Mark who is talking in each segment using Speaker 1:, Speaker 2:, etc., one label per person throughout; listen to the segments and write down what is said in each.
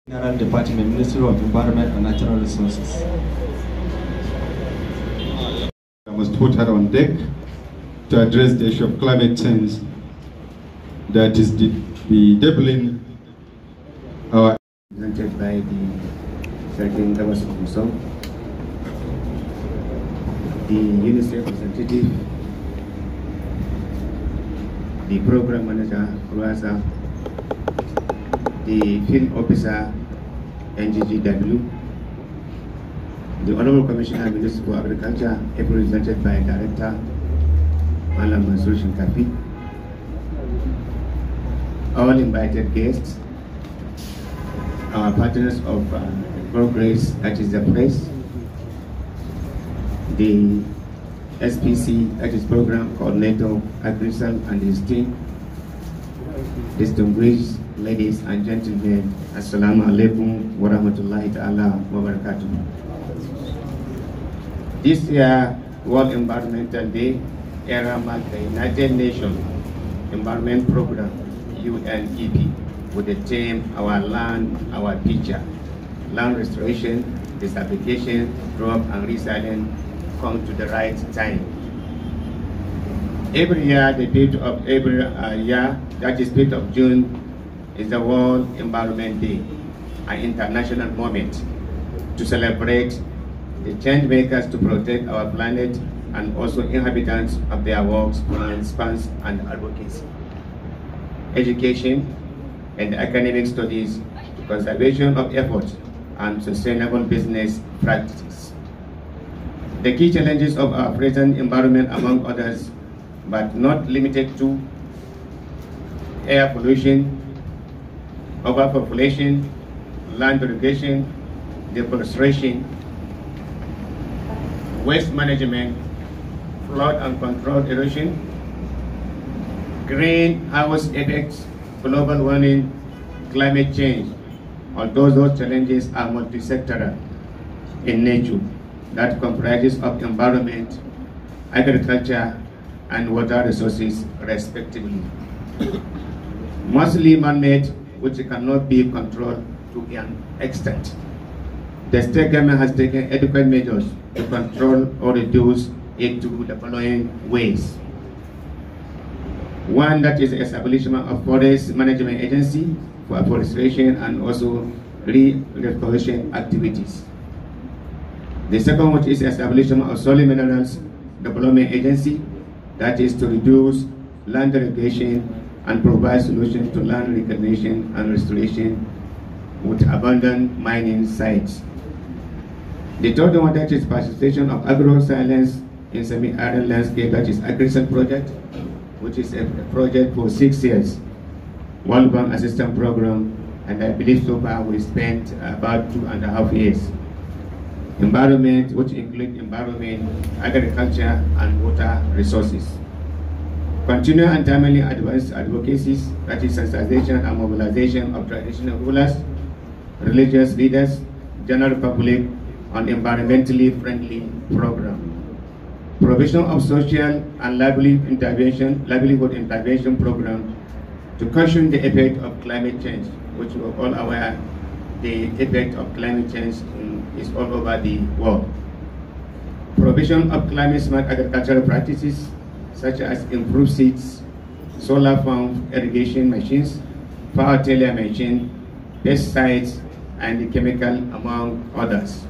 Speaker 1: General Department, Ministry of Environment and Natural Resources.
Speaker 2: I was put her on deck to address the issue of climate change that is bedeviling our...
Speaker 3: Presented by the Certain Government Council, the Unicef representative, the program manager, Ruasa, the field officer, NGGW, the Honorable Commissioner, Minister for Agriculture, represented by Director Malam Mansour Shinkafi, all invited guests, our partners of progress, that is the press, the SPC, that is Program Coordinator, Agrisal and his team, distinguished ladies and gentlemen, Assalamu alaikum wa rahmatullahi ta'ala wa barakatuh. This year, World Environmental Day, era marked the United Nations Environment Program, UNEP, with the theme, Our Land, Our Future. Land restoration, disapplication, crop and resilience come to the right time. Every year, the date of every year, that is 5th of June, is the World Environment Day, an international moment to celebrate the change makers to protect our planet and also inhabitants of their works, spans and advocacy. Education and academic studies, conservation of efforts, and sustainable business practices. The key challenges of our present environment, among others, but not limited to air pollution, overpopulation, land degradation, deforestation, waste management, flood and controlled erosion, greenhouse effects, global warming, climate change. Although those challenges are multi-sectoral in nature, that comprises of environment, agriculture, and water resources, respectively. Mostly man-made, which cannot be controlled to an extent. The state government has taken adequate measures to control or reduce it to the following ways. One, that is the establishment of forest management agency for afforestation and also restoration activities. The second, which is the establishment of soil minerals development agency, that is to reduce land degradation and provide solutions to land reclamation and restoration with abandoned mining sites. The third one, that is participation of agro-science in semi-arid landscape, that is Agrisal project, which is a project for 6 years, World Bank Assistance Program, and I believe so far we spent about 2.5 years. Environment, which include environment, agriculture, and water resources. Continual and timely advanced advocacies, that is sensitization and mobilization of traditional rulers, religious leaders, general public on environmentally friendly program. Provision of social and livelihood intervention program to cushion the effect of climate change, which we're all aware the effect of climate change is all over the world. Provision of climate smart agricultural practices, such as improved seeds, solar farm irrigation machines, power tiller machine, pesticides, and the chemical, among others.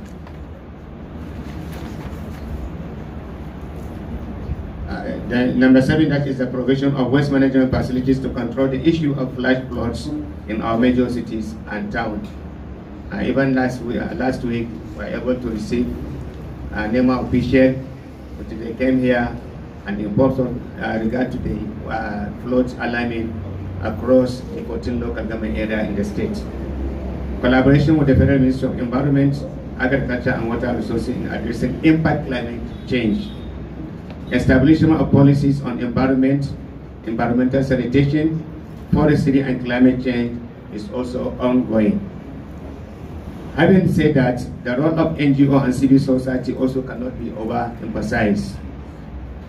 Speaker 3: Then number 7, that is the provision of waste management facilities to control the issue of flash floods in our major cities and towns. Even last week, we were able to receive a NEMA official, which they came here and informed regard to the flood alarming across the 14 local government area in the state. Collaboration with the Federal Ministry of Environment, Agriculture and Water Resources in addressing impact climate change. Establishment of policies on environment, environmental sanitation, forestry and climate change is also ongoing. Having said that, the role of NGO and civil society also cannot be overemphasized.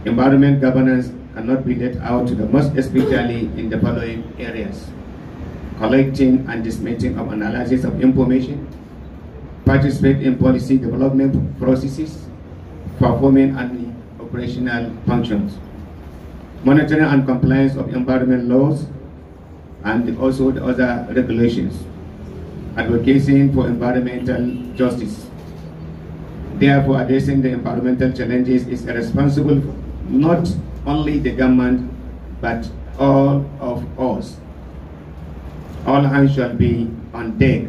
Speaker 3: Environment governance cannot be let out to the most, especially in the following areas. collecting and disseminating of analysis of information, participate in policy development processes, performing and operational functions, monitoring and compliance of environment laws, and also the other regulations, advocating for environmental justice. Therefore, addressing the environmental challenges is responsible for not only the government, but all of us. All hands shall be on deck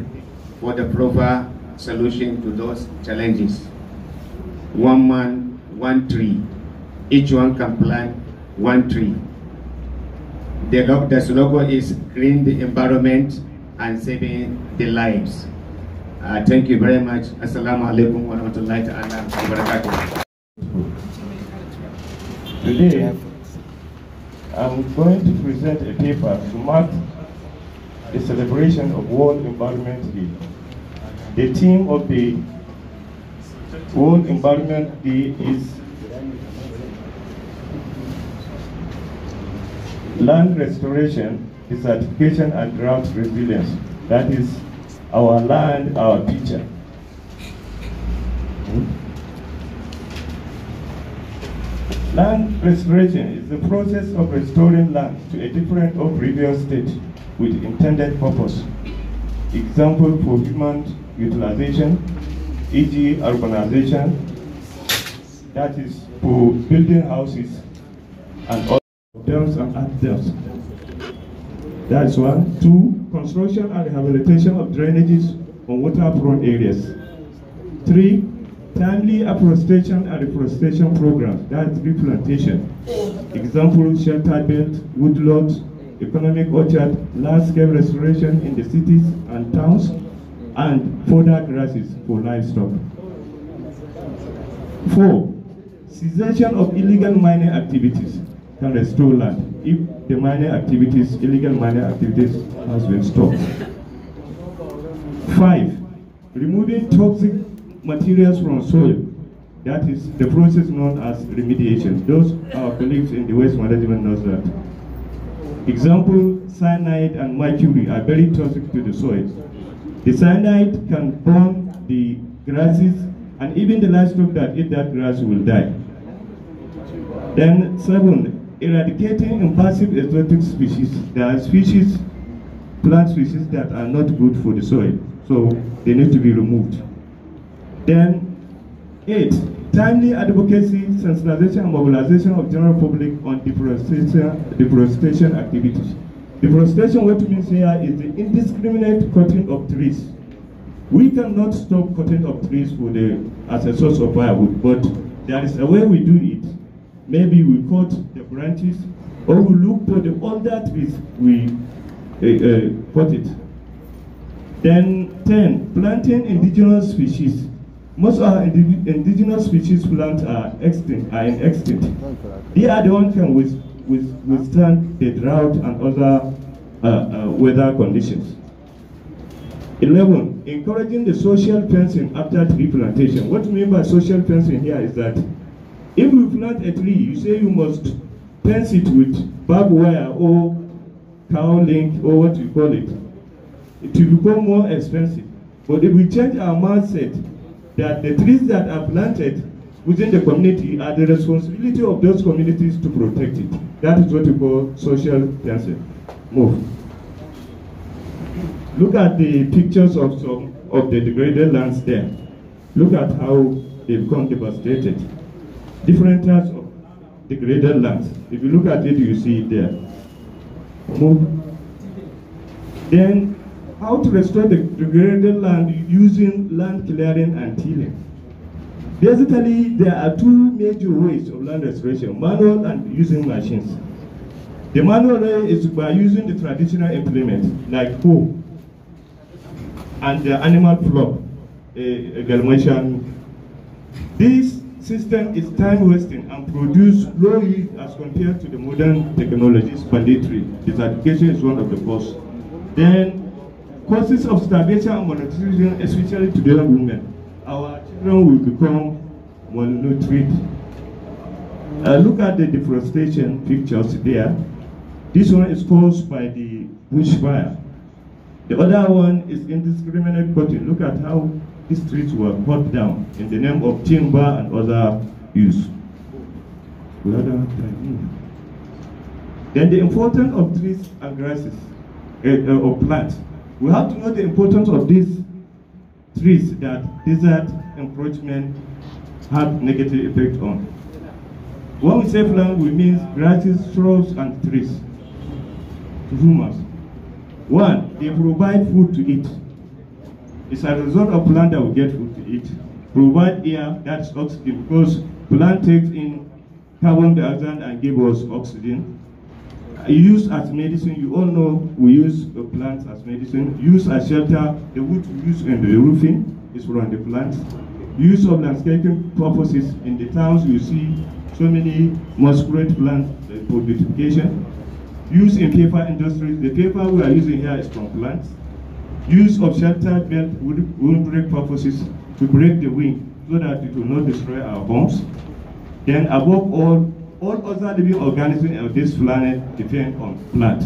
Speaker 3: for the proper solution to those challenges. One man, one tree. Each one can plant one tree. The logo is green the environment and saving the lives. Thank you very much. Assalamu alaikum wa rahmatullahi ta'ala wa barakatuh.
Speaker 4: Today, I'm going to present a paper to mark the celebration of World Environment Day. The theme of the World Environment Day is land restoration, desertification, and drought resilience. That is our land, our future. Land restoration is the process of restoring land to a different or previous state with intended purpose. Example for human utilization, e.g. urbanization, that is for building houses and other dams and art dams. That's one. Two, construction and rehabilitation of drainages on waterfront areas. Three, timely afforestation and reforestation programs, that's replantation. Example, shelter belt, woodlots, economic orchard, landscape restoration in the cities and towns, and fodder grasses for livestock. Four, cessation of illegal mining activities can restore land if the illegal mining activities has been stopped. Five, removing toxic materials from soil, that is the process known as remediation. Those our colleagues in the waste management knows that. Example, cyanide and mercury are very toxic to the soil. The cyanide can burn the grasses, and even the livestock that eat that grass will die. Then 7, eradicating invasive exotic species. There are species, plant species that are not good for the soil, so they need to be removed. Then 8, timely advocacy, sensitization and mobilization of general public on deforestation activities. Deforestation, what it means here is the indiscriminate cutting of trees. We cannot stop cutting of trees as a source of firewood, but there is a way we do it. Maybe we cut the branches, or we look for the older trees, we cut it. Then 10, planting indigenous species. Most of our indigenous species plants are extinct. They are the ones who can withstand the drought and other weather conditions. 11, encouraging the social fencing after tree plantation. What we mean by social fencing here is that if you plant a tree, you say you must fence it with barbed wire or cow link or what you call it. It will become more expensive. But if we change our mindset that the trees that are planted within the community are the responsibility of those communities to protect it. That is what we call social fencing. Move. Look at the pictures of some of the degraded lands there. Look at how they become devastated. Different types of degraded lands. If you look at it, you see it there. Move. Then, how to restore the degraded land using land clearing and tilling. Basically, there are two major ways of land restoration, manual and using machines. The manual way is by using the traditional implement, like hoe and the animal flock, a Galmatian. This system is time wasting and produce low yield as compared to the modern technologies, mandatory. Desertification is one of the causes. Then, causes of starvation and malnutrition, especially to the young women. Our children will become malnourished. Look at the deforestation pictures there. This one is caused by the bushfire. The other one is indiscriminate cutting. Look at how these trees were cut down in the name of timber and other use. Then the importance of trees and grasses, or plants. We have to know the importance of these trees that desert encroachment have negative effect on. When we say plant, we mean grasses, shrubs, and trees. Humans. One, they provide food to eat. It's a result of plant that we get food to eat. Provide air, that's oxygen, because plant takes in carbon dioxide and gives us oxygen. Used as medicine, you all know we use plants as medicine. Use as shelter, the wood we use in the roofing is from the plants. Use of landscaping purposes, in the towns you see so many masquerade plants for beautification. Use in paper industries, the paper we are using here is from plants. Use of shelter belt windbreak purposes to break the wing so that it will not destroy our homes. Then above all other living organisms on this planet depend on plants.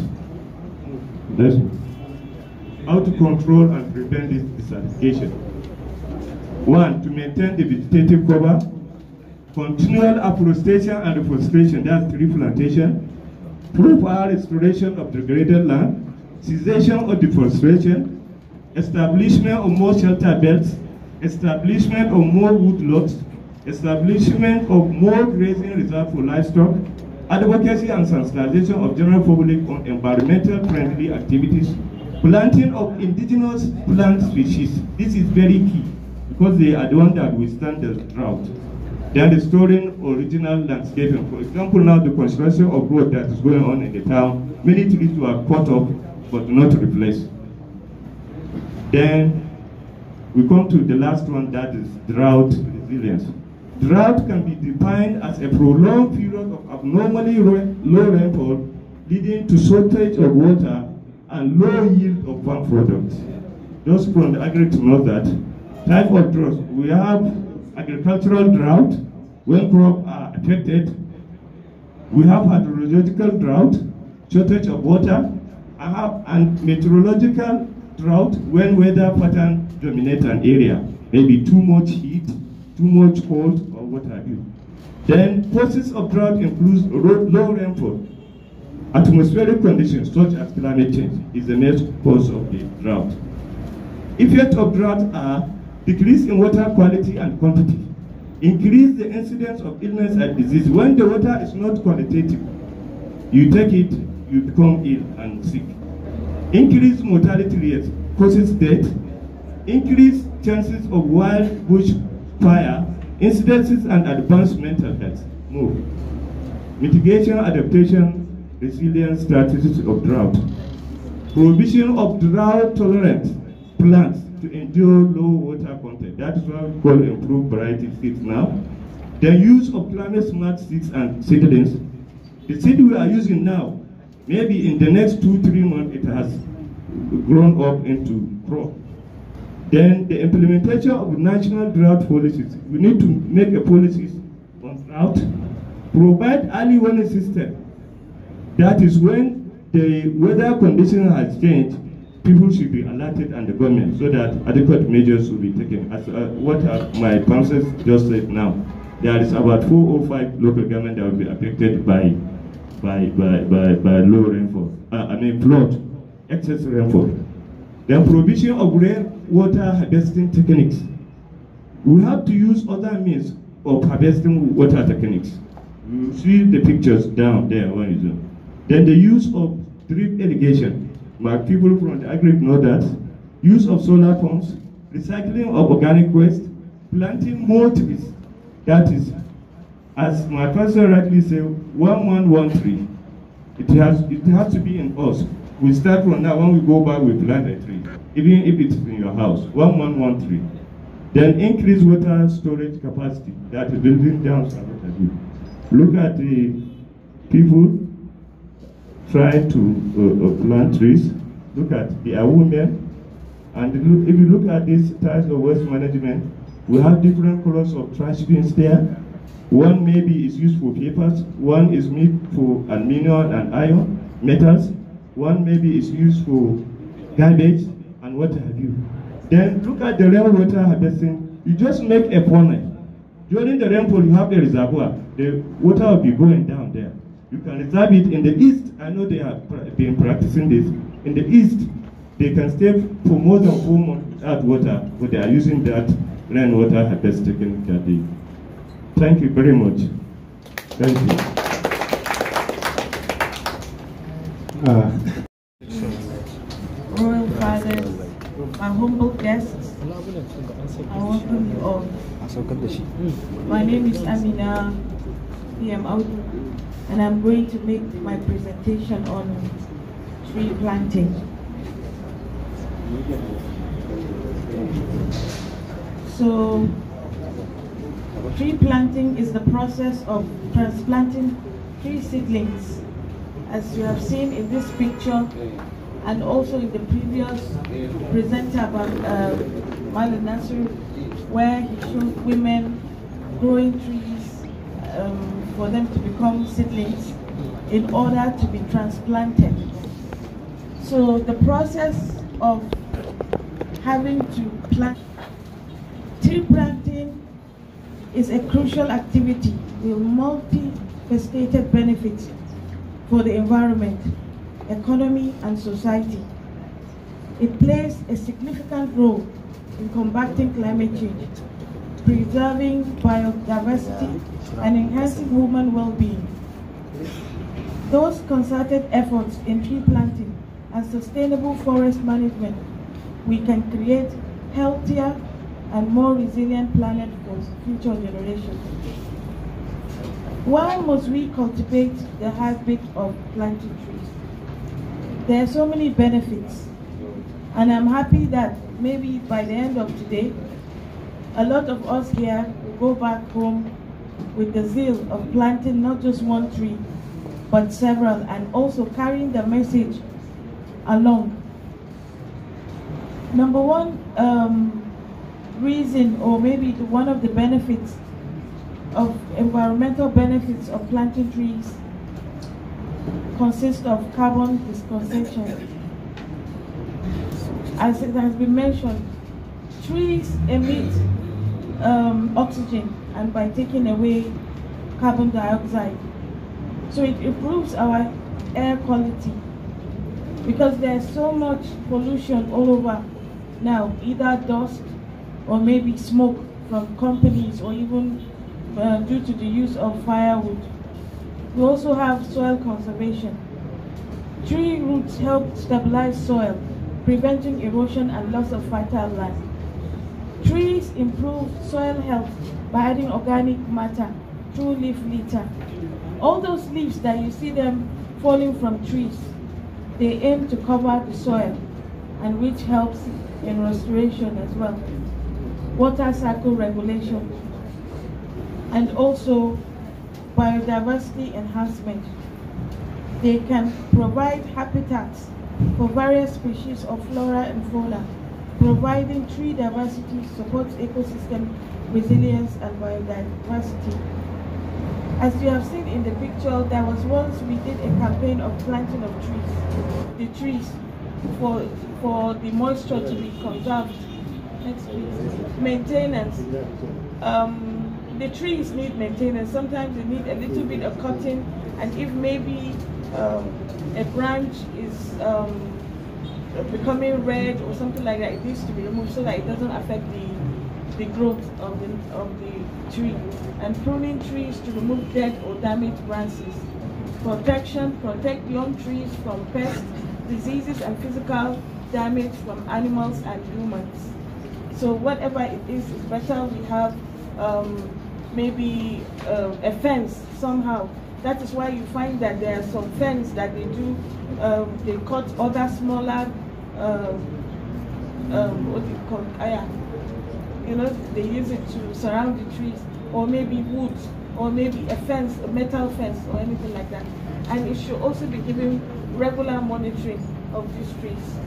Speaker 4: How to control and prevent this desertification. One, to maintain the vegetative cover. Continual afforestation and reforestation, that's tree plantation. Proper restoration of degraded land. Cessation of deforestation. Establishment of more shelter belts. Establishment of more wood lots. Establishment of more grazing reserves for livestock. Advocacy and sensitization of general public on environmental friendly activities. Planting of indigenous plant species. This is very key because they are the ones that withstand the drought. Then restoring original landscaping. For example, now the construction of road that is going on in the town, many trees were cut off but not replaced. Then we come to the last one, that is drought resilience. Drought can be defined as a prolonged period of abnormally low rainfall leading to shortage of water and low yield of farm products. Those from the agri to know that type of drought. We have agricultural drought when crops are affected. We have hydrological drought, shortage of water, and meteorological drought when weather pattern dominate an area, maybe too much heat, too much cold, or what have you. Then causes of drought include low rainfall. Atmospheric conditions such as climate change is the next cause of the drought. Effects of drought are decrease in water quality and quantity, increase the incidence of illness and disease. When the water is not qualitative, you take it, you become ill and sick. Increase mortality rate, causes death, increase chances of wild bush fire, incidences and advanced mental health. Move. Mitigation, adaptation, resilience strategies of drought. Provision of drought-tolerant plants to endure low water content. That is what we call improved variety seeds now. The use of climate-smart seeds and seedlings. The seed we are using now, maybe in the next 2-3 months, it has grown up into crop. Then the implementation of national drought policies. We need to make a policies on drought. Provide early warning system. That is when the weather condition has changed, people should be alerted and the government so that adequate measures will be taken. As what my council just said now, there is about 4 or 5 local governments that will be affected by low rainfall. Flood, excess rainfall. Then provision of rainwater harvesting techniques. We have to use other means of harvesting water techniques. You see the pictures down there when you zoom. Then the use of drip irrigation. My people from the agri know that. Use of solar pumps, recycling of organic waste, planting more trees. That is, as my pastor rightly said, 1 man, 1 tree. It has to be in us. We start from now. When we go back, we plant a tree, even if it's in your house. 1 man, 1 tree. Then increase water storage capacity. That is building dams and what have you. Look at the people trying to plant trees. Look at the women. And if you look at these types of waste management, we have different colors of trash bins there. One maybe is used for papers. One is made for aluminum and iron metals. One maybe is used for garbage and what have you. Then look at the rainwater harvesting. You just make a funnel. During the rainfall, you have the reservoir. The water will be going down there. You can reserve it in the east. I know they have been practicing this. In the east, they can stay for more than 4 months without water, but they are using that rainwater harvest technique that day. Thank you very much. Thank you.
Speaker 5: Royal Fathers, my humble guests, I welcome you all. My name is Amina PM Audu, and I'm going to make my presentation on tree planting. So, tree planting is the process of transplanting tree seedlings, as you have seen in this picture, and also in the previous presenter about Malam Nasir, where he showed women growing trees for them to become seedlings in order to be transplanted. So the process of having to plant tree planting is a crucial activity with multifaceted benefits for the environment, economy, and society. It plays a significant role in combating climate change, preserving biodiversity, and enhancing human well-being. Those concerted efforts in tree planting and sustainable forest management, we can create healthier and more resilient planet for future generations. Why must we cultivate the habit of planting trees? There are so many benefits, and I'm happy that maybe by the end of today, a lot of us here will go back home with the zeal of planting not just one tree, but several, and also carrying the message along. Number one reason, or maybe one of the benefits of environmental benefits of planting trees consists of carbon disconnection. As it has been mentioned, trees emit oxygen, and by taking away carbon dioxide, so it improves our air quality, because there's so much pollution all over now, either dust or maybe smoke from companies, or even due to the use of firewood. We also have soil conservation. Tree roots help stabilize soil, preventing erosion and loss of fertile land. Trees improve soil health by adding organic matter through leaf litter. All those leaves that you see them falling from trees, they aim to cover the soil, and which helps in restoration as well. Water cycle regulation, and also biodiversity enhancement. They can provide habitats for various species of flora and fauna. Providing tree diversity supports ecosystem resilience and biodiversity. As you have seen in the picture, there was once we did a campaign of planting of trees. The trees for the moisture to be conserved. Next please. Maintenance. The trees need maintenance. Sometimes they need a little bit of cutting, and if maybe a branch is becoming red or something like that, it needs to be removed so that it doesn't affect the growth of the tree. And pruning trees to remove dead or damaged branches. Protection, protect young trees from pests, diseases, and physical damage from animals and humans. So whatever it is better we have maybe a fence somehow. That is why you find that there are some fence that they do, they cut other smaller, what do you call it? You know, they use it to surround the trees, or maybe wood, or maybe a fence, a metal fence, or anything like that. And it should also be given regular monitoring of these trees,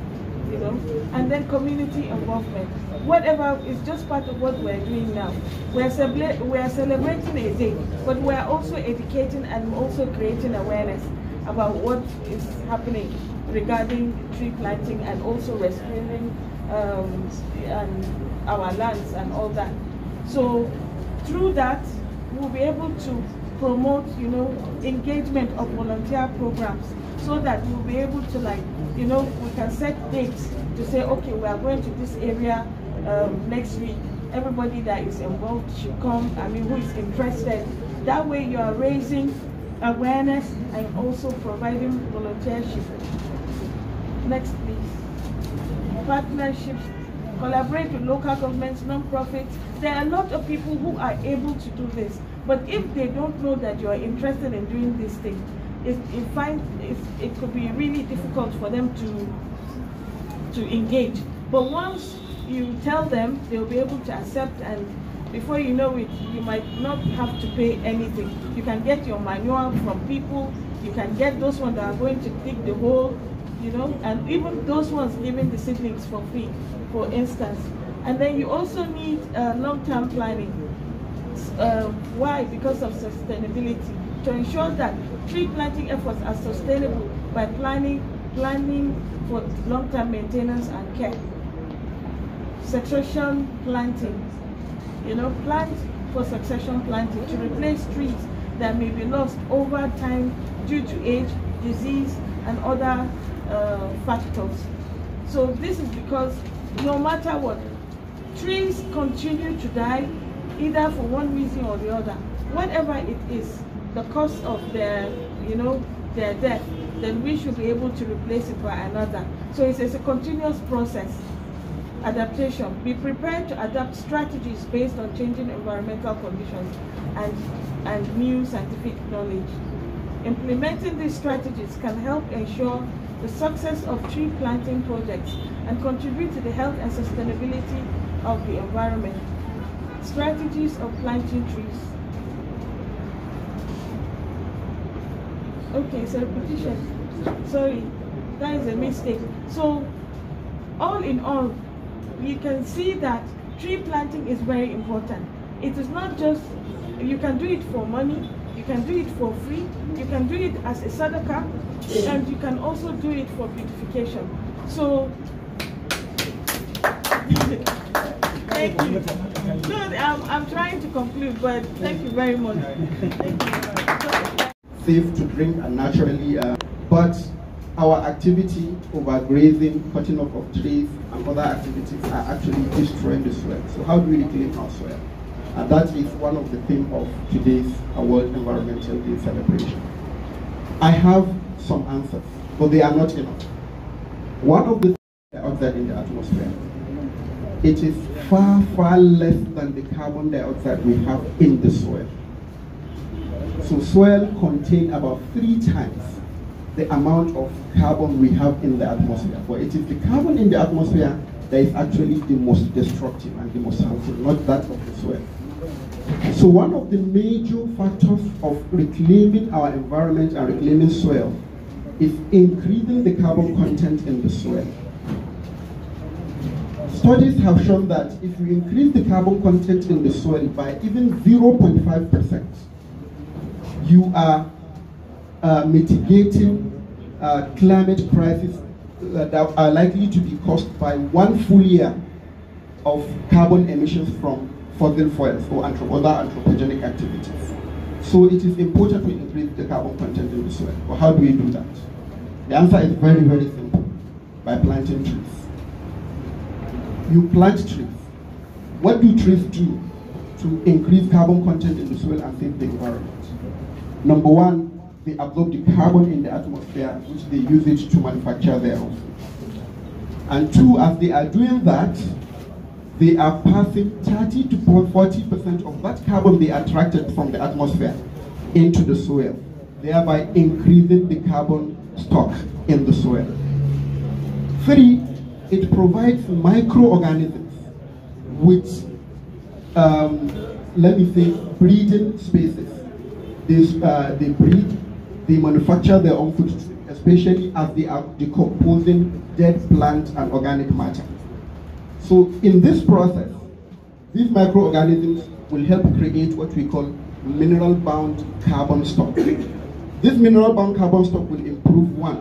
Speaker 5: you know. And then community involvement. Whatever is just part of what we're doing now. We're celebrating a day, but we're also educating and also creating awareness about what is happening regarding tree planting and also restoring and our lands and all that. So through that, we'll be able to promote, engagement of volunteer programs, so that we'll be able to, we can set dates to say, okay, we are going to this area next week. Everybody that is involved should come, who is interested. That way you are raising awareness and also providing volunteership. Next, please. Partnerships. Collaborate with local governments, non-profits. There are a lot of people who are able to do this, but if they don't know that you are interested in doing this thing, it could be really difficult for them to engage. But once you tell them, they'll be able to accept, and before you know it, you might not have to pay anything. You can get your manual from people, you can get those ones that are going to dig the hole, and even those ones giving the seedlings for free, for instance. And then you also need long-term planning. Why? Because of sustainability. To ensure that tree planting efforts are sustainable by planning for long-term maintenance and care. Succession planting. Plant for succession planting to replace trees that may be lost over time due to age, disease, and other factors. So this is because no matter what, trees continue to die either for one reason or the other. Whatever it is, the cause of their death, then we should be able to replace it by another. So it's a continuous process. Adaptation. Be prepared to adapt strategies based on changing environmental conditions and new scientific knowledge. Implementing these strategies can help ensure the success of tree planting projects and contribute to the health and sustainability of the environment. Strategies of planting trees. Okay, so repetition. Sorry, that is a mistake. So, all in all, you can see that tree planting is very important. It is not just, you can do it for money, you can do it for free, you can do it as a sadaqah, and you can also do it for beautification. So, thank you. No, I'm trying to conclude, but thank you very much. Thank you.
Speaker 6: Safe to drink and naturally, but our activity, overgrazing, cutting off of trees, and other activities are actually destroying the soil. So how do we reclaim our soil? And that is one of the themes of today's World Environmental Day celebration. I have some answers, but they are not enough. One of the things outside in the atmosphere, it is far, far less than the carbon dioxide we have in the soil. So soil contains about 3 times the amount of carbon we have in the atmosphere. But it is the carbon in the atmosphere that is actually the most destructive and the most harmful, not that of the soil. So one of the major factors of reclaiming our environment and reclaiming soil is increasing the carbon content in the soil. Studies have shown that if you increase the carbon content in the soil by even 0.5%, you are mitigating climate crises that are likely to be caused by 1 full year of carbon emissions from fossil fuels or other anthropogenic activities. So it is important to increase the carbon content in the soil. But how do we do that? The answer is very, very simple: by planting trees. You plant trees. What do trees do to increase carbon content in the soil and save the environment? Number one, they absorb the carbon in the atmosphere, which they use it to manufacture their own food. And 2, as they are doing that, they are passing 30 to 40% of that carbon they attracted from the atmosphere into the soil, thereby increasing the carbon stock in the soil. 3, it provides microorganisms with, let me say, breeding spaces. They breed, they manufacture their own food, especially as they are decomposing dead plant and organic matter. So in this process, these microorganisms will help create what we call mineral-bound carbon stock. This mineral-bound carbon stock will improve, 1,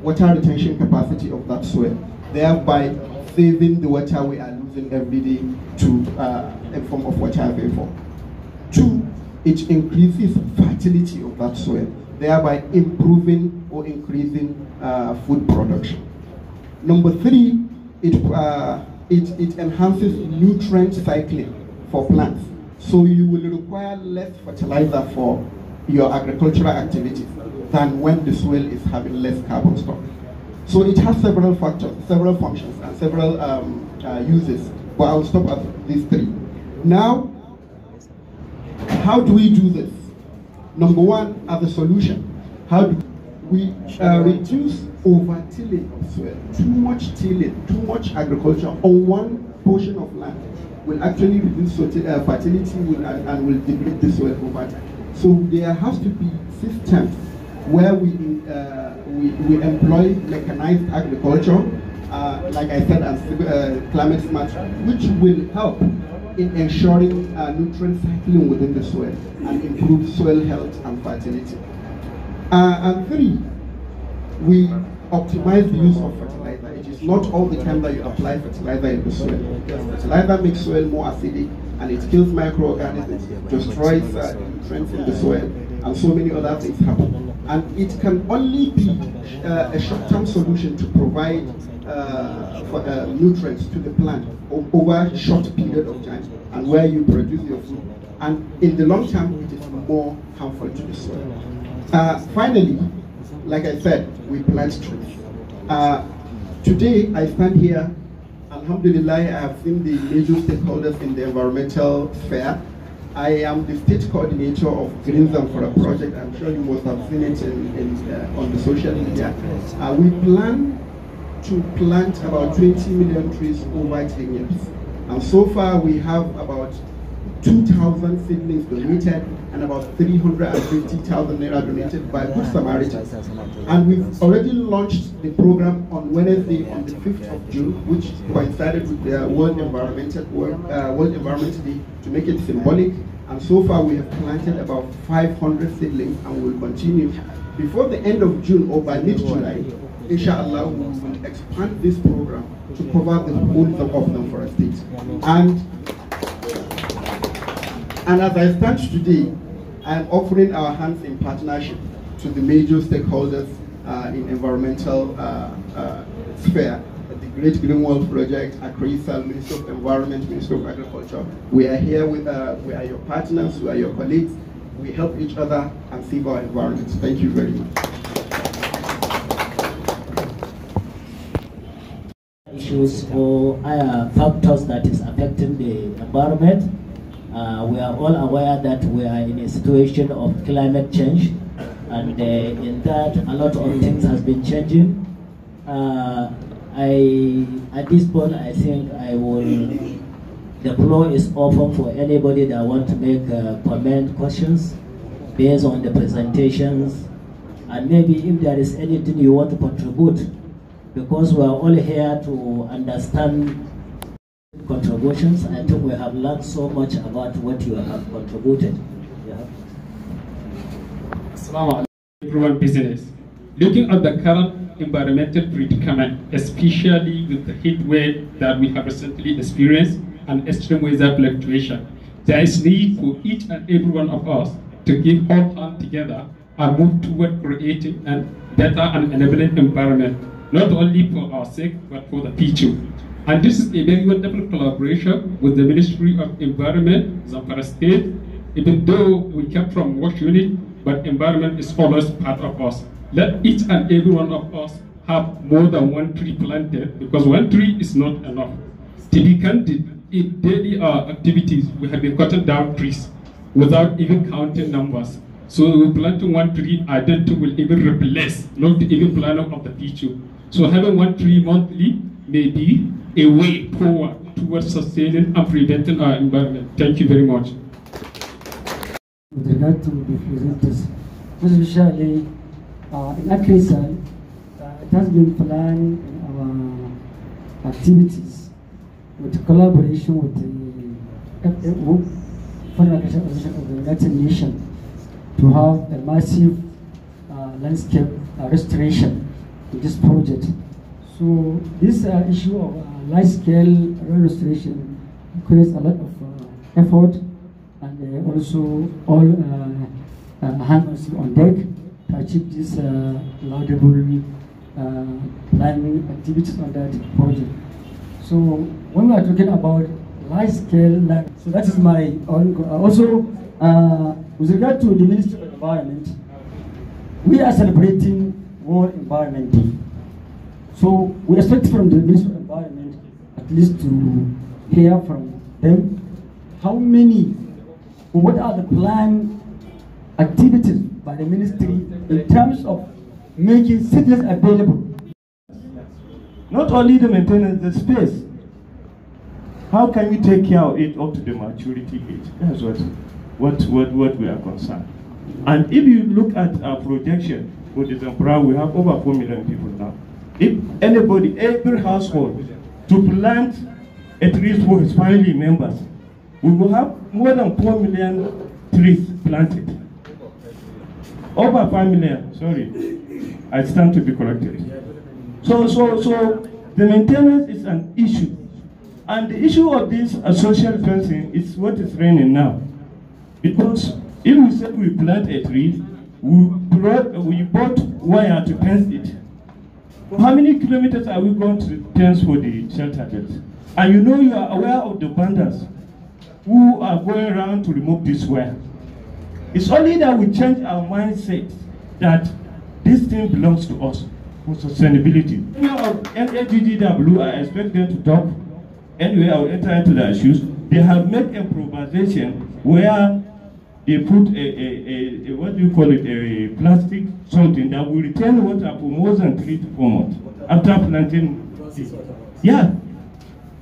Speaker 6: water retention capacity of that soil, thereby saving the water we are losing every day to a form of water vapor. 2, it increases fertility of that soil, thereby improving or increasing food production. Number 3, it enhances nutrient cycling for plants. So you will require less fertilizer for your agricultural activities than when the soil is having less carbon stock. So it has several factors, several functions, and several uses, but I'll stop at these 3. Now, how do we do this? Number 1, as a solution, how do we reduce over-tilling of soil? Too much tilling, too much agriculture on one portion of land will actually reduce fertility and will degrade the soil over time. So there has to be systems where we employ mechanized agriculture, like I said, and climate smart, which will help in ensuring nutrient cycling within the soil and improve soil health and fertility. And 3, we optimize the use of fertilizer. It is not all the time that you apply fertilizer in the soil. Fertilizer makes soil more acidic and it kills microorganisms, destroys nutrients in the soil, and so many other things happen. And it can only be a short-term solution to provide nutrients to the plant over a short period of time and where you produce your food. And in the long term, it is more harmful to the soil. Finally, like I said, we plant trees. Today, I stand here. Alhamdulillah, I have seen the major stakeholders in the environmental sphere. I am the state coordinator of Green Zamfara project. I'm sure you must have seen it on the social media. We plan to plant about 20 million trees over 10 years. And so far, we have about 2,000 seedlings donated and about 350,000 naira donated by Good Samaritans. And we've already launched the program on Wednesday, on the 5th of June, which coincided with the World Environment Day, to make it symbolic. And so far we have planted about 500 seedlings and will continue. Before the end of June or by mid-July, inshallah, we will expand this program to cover the whole of Zamfara state. And as I stand today, I am offering our hands in partnership to the major stakeholders in environmental sphere, the Great Green World Project, ACRISAL, Ministry of Environment, Ministry of Agriculture. We are here with, we are your partners, we are your colleagues. We help each other and save our environment. Thank you very much.
Speaker 7: Issues or factors that is affecting the environment. We are all aware that we are in a situation of climate change, and in that a lot of things has been changing. At this point, I think the floor is open for anybody that want to make comment, questions based on the presentations, and maybe if there is anything you want to contribute, because we are all here to understand contributions. I think we have learned so much about what you have contributed. Yeah.
Speaker 8: Assalamu alaikum, everyone business. Looking at the current environmental predicament, especially with the heat wave that we have recently experienced and extreme weather fluctuation, there is need for each and every one of us to give all hands together and move toward creating a better and enabling environment, not only for our sake, but for the future. And this is a very wonderful collaboration with the Ministry of Environment, Zamfara State. Even though we came from work unit, but environment is always part of us. Let each and every one of us have more than one tree planted, because one tree is not enough. To be candid, in daily activities, we have been cutting down trees without even counting numbers. So planting one tree, I don't think will even replace, not even planning of the future. So having one tree monthly may be a way forward towards sustaining and preventing our environment. Thank you very much.
Speaker 9: With regard to the presenters, especially in ACRISAL, it has been planned in our activities with collaboration with the FAO, Foreign Organization of the United Nations, to have a massive landscape restoration this project. So this issue of large-scale restoration requires a lot of effort, and also all hands on deck to achieve this laudable planning activities on that project. So when we are talking about large-scale land, so that is my own. Also, with regard to the Ministry of Environment, we are celebrating World Environment Day. So we expect from the Ministry of Environment at least to hear from them how many, or what are the planned activities by the ministry in terms of making cities available.
Speaker 4: Not only the maintenance, the space. How can we take care of it up to the maturity age? That's what we are concerned. And if you look at our projection for the Zamfara, we have over 4 million people now. If anybody, every household, to plant a tree for his family members, we will have more than 4 million trees planted. Over 5 million, sorry, I stand to be corrected. So the maintenance is an issue. And the issue of this social fencing is what is reigning now. Because if we say we plant a tree, we bought wire to fence it. How many kilometers are we going to fence for the shelter belt? And you know, you are aware of the banders who are going around to remove this wire. It's only that we change our mindset that this thing belongs to us for sustainability. NAGGW, I expect them to talk. Anyway, I will enter into the issues. They have made improvisation where they put a what do you call it, a plastic something that will retain water for more than 3 to 4 months after planting. Yeah.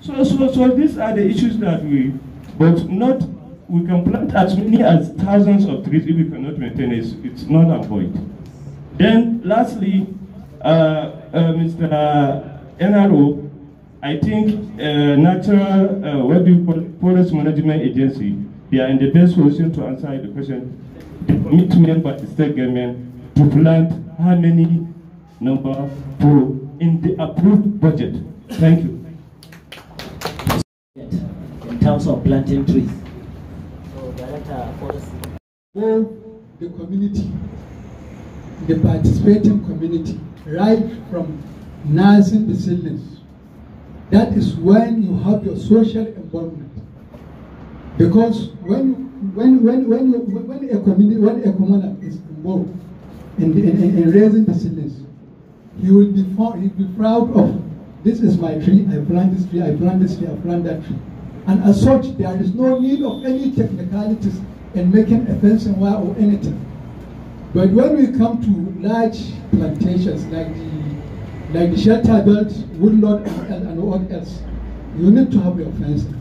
Speaker 4: So these are the issues that we can plant as many as thousands of trees if we cannot maintain it. It's not a point. Then lastly, Mr. NRO, I think natural, what do you call it, forest management agency, they are in the best position to answer the question. The commitment by the state government to plant how many number for in the approved budget. Thank you.
Speaker 7: In terms of planting trees. So, Director, Forest.
Speaker 10: All the community, the participating community, right from nursing the seedlings. That is when you have your social involvement. Because when a commoner is involved in raising the seedlings, he will be proud of, this is my tree, I plant this tree, I plant this tree, I plant that tree. And as such, there is no need of any technicalities in making a fencing wire or anything. But when we come to large plantations like the shelter belt, woodlot, and what else, you need to have your fencing.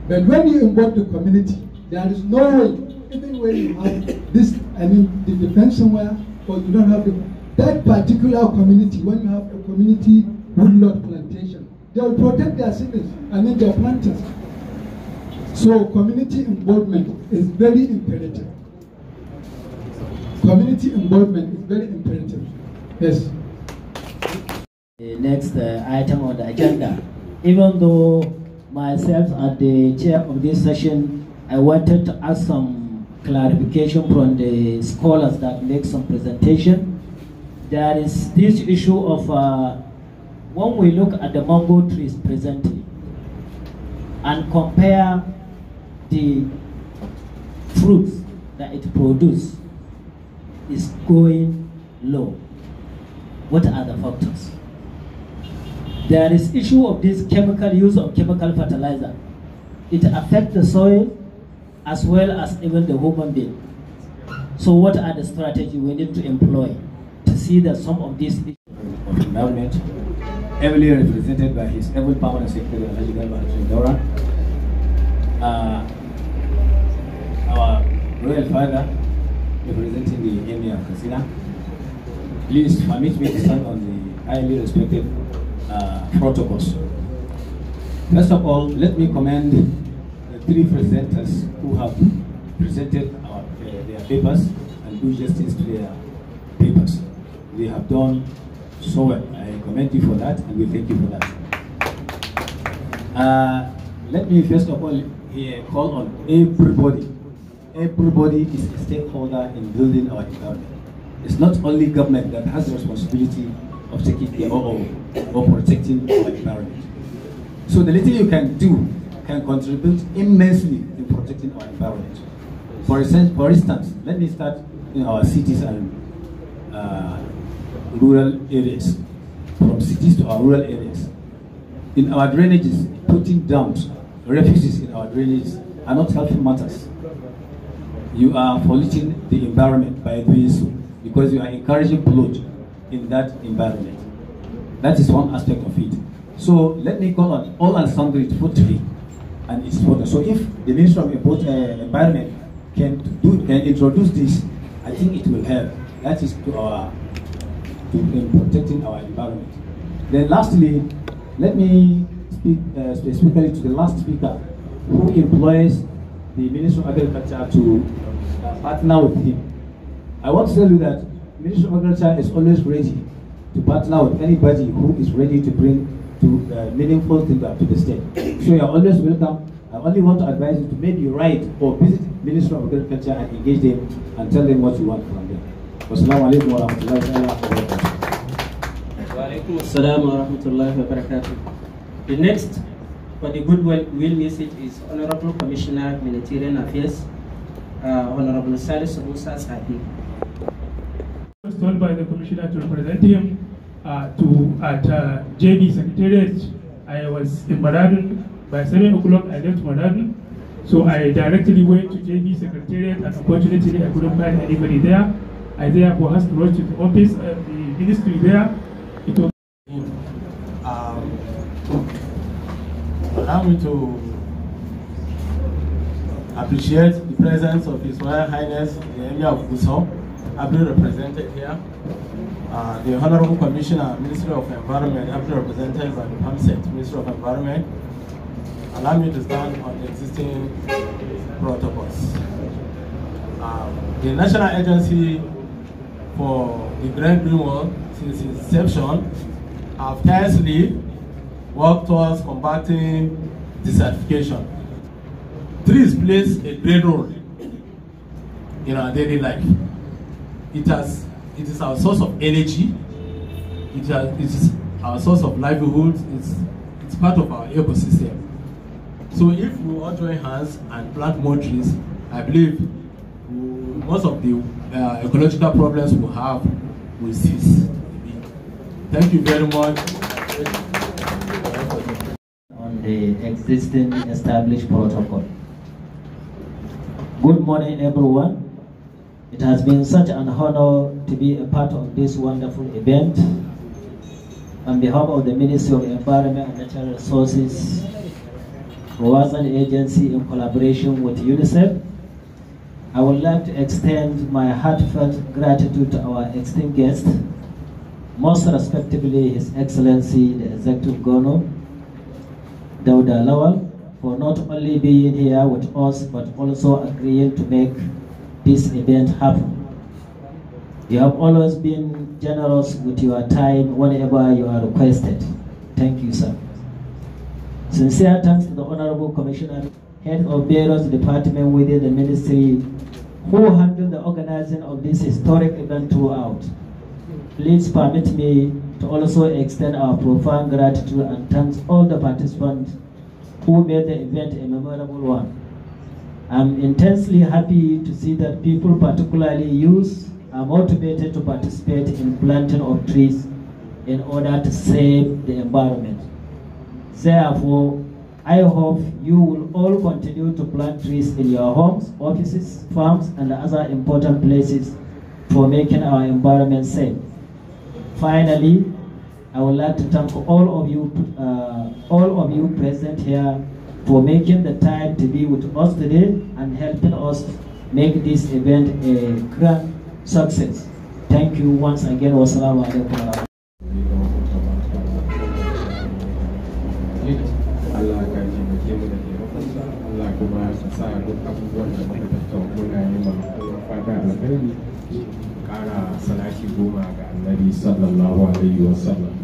Speaker 10: But when you involve the community, there is no way, even when you have this, the fencing wire, or you don't have that particular community, when you have a community woodlot plantation, they will protect their citizens, their planters. So community involvement is very imperative. Community involvement is very imperative. Yes.
Speaker 7: The next item on the agenda. Even though myself as the chair of this session, I wanted to ask some clarification from the scholars that make some presentation. There is this issue of when we look at the mango trees presently and compare the fruits that it produces is going low. What are the factors? There is issue of this chemical use of chemical fertilizer. It affects the soil as well as even the human being. So what are the strategies we need to employ to see that some of these issues
Speaker 11: of environment, heavily represented by his able permanent secretary, Dora, our royal father, representing the Emir of Katsina. Please permit me to stand on the highly respected protocols. First of all, let me commend the 3 presenters who have presented their papers and do justice to their papers. They have done so well. I commend you for that, and we thank you for that. Let me first of all call on everybody. Everybody is a stakeholder in building our environment. It's not only government that has the responsibility of taking care or protecting our environment. So the little you can do can contribute immensely in protecting our environment. For instance, let me start in our cities and rural areas. From cities to our rural areas. In our drainages, putting dumps, refuges in our drainages are not helpful matters. You are polluting the environment by doing so, because you are encouraging pollution in that environment. That is one aspect of it. So let me call on all and sundry to put tree, and it's important. So if the Ministry of Environment can introduce this, I think it will help. That is in protecting our environment. Then lastly, let me speak specifically to the last speaker who employs the Ministry of Agriculture to partner with him. I want to tell you that the Ministry of Agriculture is always ready to partner with anybody who is ready to bring meaningful things to the state. So you are always welcome. I only want to advise you to maybe write or visit the Ministry of Agriculture and engage them and tell them what you want from them. Wassalamu alaikum wa rahmatullahi wa barakatuh.
Speaker 12: Wa alaikum assalam wa rahmatullahi wa barakatuh. The next for the goodwill message is Honorable Commissioner Humanitarian Affairs, Honorable Salis Musa Sadi.
Speaker 13: I was told by the Commissioner to represent him at JB Secretariat. I was in Maradun. By 7 o'clock I left Maradun. So I directly went to JB Secretariat, and unfortunately I couldn't find anybody there. I therefore had to rush to the office of the ministry there. It was allow me to appreciate the presence of His Royal Highness, the Emir of Gusau, ably represented here. The Honorable Commissioner, Ministry of Environment, ably represented by the BAHSAN, Ministry of Environment. Allow me to stand on the existing protocols. The National Agency for the Grand Green Wall, since its inception, have tirelessly worked towards combating desertification. Trees plays a great role in our daily life. It is our source of energy. It is our source of livelihood. It's part of our ecosystem. So if we all join hands and plant more trees, I believe most of the ecological problems we have will cease. Thank you very much.
Speaker 7: On the existing established protocol. Good morning, everyone. It has been such an honor to be a part of this wonderful event. On behalf of the Ministry of Environment and Natural Resources, BAHSAN agency in collaboration with Unicef, I would like to extend my heartfelt gratitude to our esteemed guest, most respectively His Excellency the Executive Governor, Dauda Lawal, for not only being here with us but also agreeing to make this event happen. You have always been generous with your time whenever you are requested. Thank you, sir. Sincere thanks to the Honorable Commissioner, Head of various departments within the ministry who handled the organizing of this historic event throughout. Please permit me to also extend our profound gratitude and thanks all the participants who made the event a memorable one. I'm intensely happy to see that people, particularly youth, are motivated to participate in planting of trees in order to save the environment. Therefore, I hope you will all continue to plant trees in your homes, offices, farms, and other important places for making our environment safe. Finally, I would like to thank all of you present here for making the time to be with us today and helping us make this event a grand success. Thank you once again. Wassalamu alaikum.
Speaker 14: Allah ka ji mu ke mu da ke Allah kuma ya sa duk abubuwan da muka tattauna muna yi ma fata alheri ƙara salati 10 ga annabi sallallahu alaihi wasallam.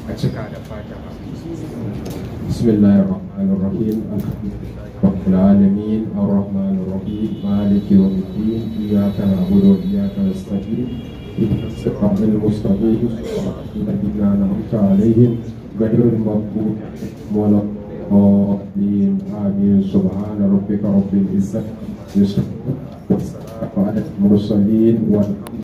Speaker 14: A cika da fatiha. Bismillahir Rahmanir Rahim. Rabbil Alamin, Ar-Rahmanir Rahim, Maliki Yawmiddin, Iyyaka na'budu wa iyyaka nasta'in. Ihdinas siratal mustaqim, siratal ladzina an'amta 'alaihim ghairil maghdubi 'alaihim waladdallin. Amin. Subhana rabbika rabbil izzati amma yasifun wa salamun 'alal mursalin.